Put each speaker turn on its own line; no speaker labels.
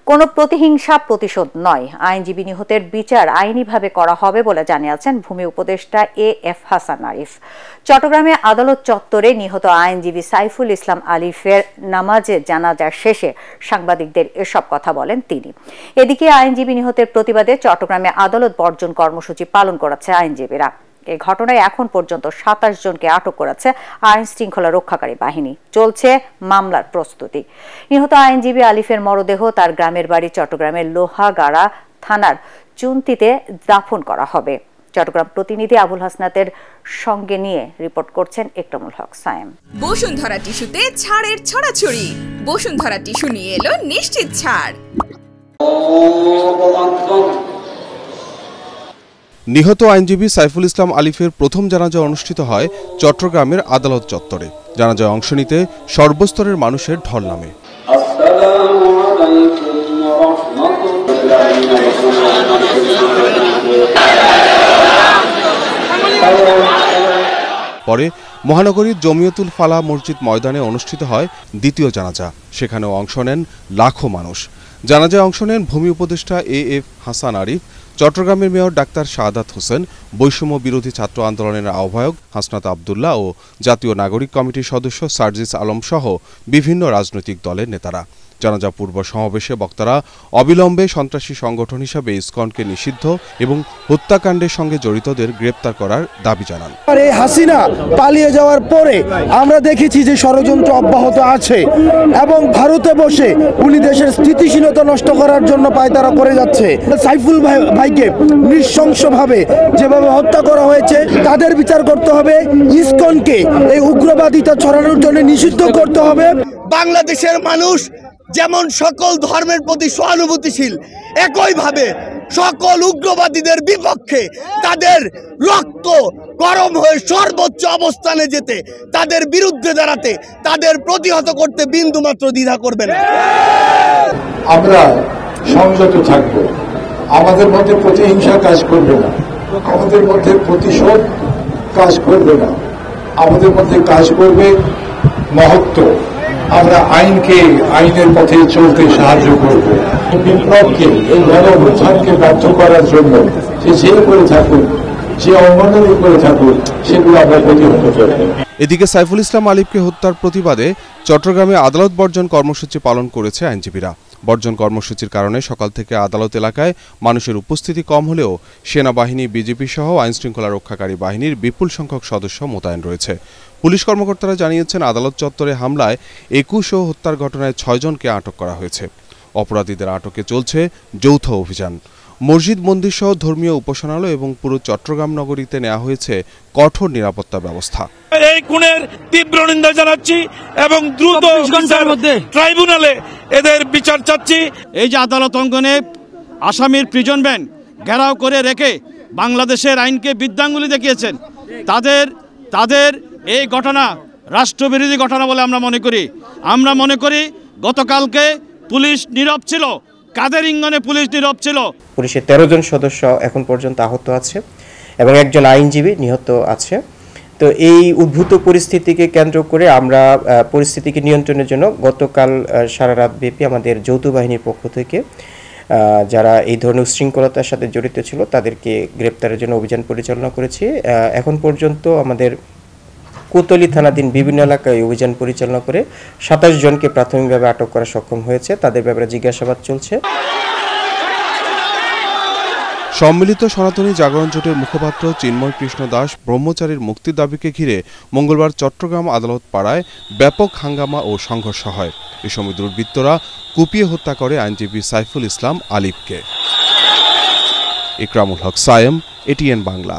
কোনো প্রতিহিংসা প্রতিশোধ নয়, আইনজীবী নিহতের বিচার আইনিভাবে করা হবে বলে জানিয়েছেন ভূমি উপদেষ্টা এ.এফ. হাসান আরিফ। চট্টগ্রামে আদালত চত্বরে নিহত আইনজীবী সাইফুল ইসলাম আলিফের নামাজে জানাজা শেষে সাংবাদিকদের এসব কথা বলেন তিনি। এদিকে আইনজীবী নিহতের প্রতিবাদে চট্টগ্রামে আদালত বর্জন কর্মসূচি পালন করেছে আইনজীবীরা। এই ঘটনায় এখন পর্যন্ত ২৭ জনকে আটক করেছে আইন শৃঙ্খলা রক্ষাকারী বাহিনী। চলছে মামলার প্রস্তুতি। নিহত আইনজীবী আলিফের মরদেহ তার গ্রামের বাড়ি চট্টগ্রামের লোহাগাড়া থানার চুন্তিতে দাফন করা হবে। চট্টগ্রাম প্রতিনিধি আবুল হাসনাতের সঙ্গে নিয়ে রিপোর্ট করছেন একরামুল হক সায়েম।
বসুন্ধরা টিস্যুতে ছাড়ের ছড়াছড়ি। বসুন্ধরা টিস্যু নিয়ে এলো নিশ্চিত ছাড়।
নিহত আইনজীবী সাইফুল ইসলাম আলিফের প্রথম জানাজা অনুষ্ঠিত হয় চট্টগ্রামের আদালত চত্বরে। জানাজায় অংশ নিতে সর্বস্তরের মানুষের ঢল নামে। পরে মহানগরীর জমিয়তুল ফালাহ মসজিদ ময়দানে অনুষ্ঠিত হয় দ্বিতীয় জানাজা। সেখানেও অংশ নেন লাখো মানুষ। জানাজায় অংশ নেন ভূমি উপদেষ্টা এ.এফ. হাসান আরিফ, চট্টগ্রামের মেয়র ডাক্তার শাহাদাত হোসেন, বৈষম্য বিরোধী ছাত্র আন্দোলনের আহ্বায়ক হাসনাত আবদুল্লাহ ও জাতীয় নাগরিক কমিটির সদস্য সার্জিস আলম সহ বিভিন্ন রাজনৈতিক দলের নেতারা। জানাজা পূর্ব সমাবেশে বক্তারা অবিলম্বে সন্ত্রাসী সংগঠন হিসাবে ইসকনকে নিষিদ্ধ এবং হত্যাকাণ্ডের সঙ্গে জড়িতদের গ্রেপ্তার করার দাবি জানান।
হাসিনা পালিয়ে যাওয়ার পরে আমরা দেখেছি যে ষড়যন্ত্র অব্যাহত আছে এবং ভারতে বসে উনি দেশের স্থিতিশীলতা নষ্ট করার জন্য পায়তারা করে যাচ্ছে। সাইফুল ভাইকে নৃশংসভাবে যেভাবে হত্যা করা হয়েছে তাদের বিচার করতে হবে। ইসকনকে এই উগ্রবাদিতা ছড়ানোর জন্য নিষিদ্ধ করতে হবে।
বাংলাদেশের মানুষ যেমন সকল ধর্মের প্রতি সহানুভূতিশীল, একইভাবে সকল উগ্রবাদীদের বিপক্ষে তাদের রক্ত গরম হয়ে সর্বোচ্চ অবস্থানে যেতে, তাদের বিরুদ্ধে দাঁড়াতে, তাদের প্রতিহত করতে বিন্দুমাত্র দ্বিধা করবে না।
আমরা সংযত থাকবো, আমাদের মধ্যে প্রতিহিংসা কাজ করবে না, আমাদের মধ্যে প্রতিশোধ কাজ করবে না, আমাদের মধ্যে কাজ করবে মহত্ব। আমরা আইনকে আইনের পথে চলতে সাহায্য করব। বিপ্লবকে এই গণঅভ্যুত্থানকে ব্যর্থ করার জন্য যে করে থাকুক, যে অবমাননা করে থাকুক, সেগুলো আমরা প্রতিহত করব।
এদিকে সাইফুল ইসলাম আলিফকে হত্যার প্রতিবাদে চট্টগ্রামে আদালত বর্জন কর্মসূচি পালন করেছে আইনজীবীরা। বর্জন কর্মসূচির কারণে সকাল থেকে আদালত এলাকায় মানুষের উপস্থিতি কম হলেও সেনাবাহিনী, বিজেপি সহ আইনশৃঙ্খলা রক্ষাকারী বাহিনীর বিপুল সংখ্যক সদস্য মোতায়েন রয়েছে। পুলিশ কর্মকর্তারা জানিয়েছেন, আদালত চত্বরে হামলায় ২১ ও হত্যার ঘটনায় ৬ জনকে আটক করা হয়েছে। অপরাধীদের আটকে চলছে যৌথ অভিযান। মসজিদ, মন্দির সহ ধর্মীয় উপাসনালয় এবং পুরো চট্টগ্রাম নগরীতে নেওয়া হয়েছে কঠোর নিরাপত্তা ব্যবস্থা।
এই খুনের তীব্র নিন্দা জানাচ্ছি এবং দ্রুত ট্রাইব্যুনালে এদের বিচার চাচ্ছি।
এই যে আদালত অঙ্গনে আসামির প্রিজন ভ্যান ঘেরাও করে রেখে বাংলাদেশের আইনকে বৃদ্ধাঙ্গুলি দেখিয়েছেন, তাদের এই ঘটনা রাষ্ট্রবিরোধী ঘটনা বলে আমরা মনে করি গতকালকে পুলিশ নীরব ছিল। কাদের ইঙ্গনে পুলিশ নীরব ছিল?
পুলিশের ১৩ জন সদস্য এখন পর্যন্ত আহত আছে এবং একজন আইনজীবী নিহত আছে। তো এই উদ্ভূত পরিস্থিতিকে কেন্দ্র করে আমরা পরিস্থিতিকে নিয়ন্ত্রণের জন্য গতকাল সারা রাত ব্যাপী আমাদের যৌথ বাহিনীর পক্ষ থেকে যারা এই ধরনের উশৃঙ্খলতার সাথে জড়িত ছিল তাদেরকে গ্রেপ্তারের জন্য অভিযান পরিচালনা করেছি। এখন পর্যন্ত আমাদের কোতোয়ালি থানাধীন বিভিন্ন এলাকায় অভিযান পরিচালনা করে ২৭ জনকে প্রাথমিকভাবে আটক করা সক্ষম হয়েছে। তাদের ব্যাপারে জিজ্ঞাসাবাদ চলছে।
সম্মিলিত সনাতনী জাগরণ জোটের মুখপাত্র চিন্ময় কৃষ্ণ দাস ব্রহ্মচারীর মুক্তির দাবিকে ঘিরে মঙ্গলবার চট্টগ্রাম আদালত পাড়ায় ব্যাপক হাঙ্গামা ও সংঘর্ষ হয়। এ সময় দুর্বৃত্তরা কুপিয়ে হত্যা করে আইনজীবী সাইফুল ইসলাম আলিফকে। একরামুল হক সায়েম, এটিএন বাংলা।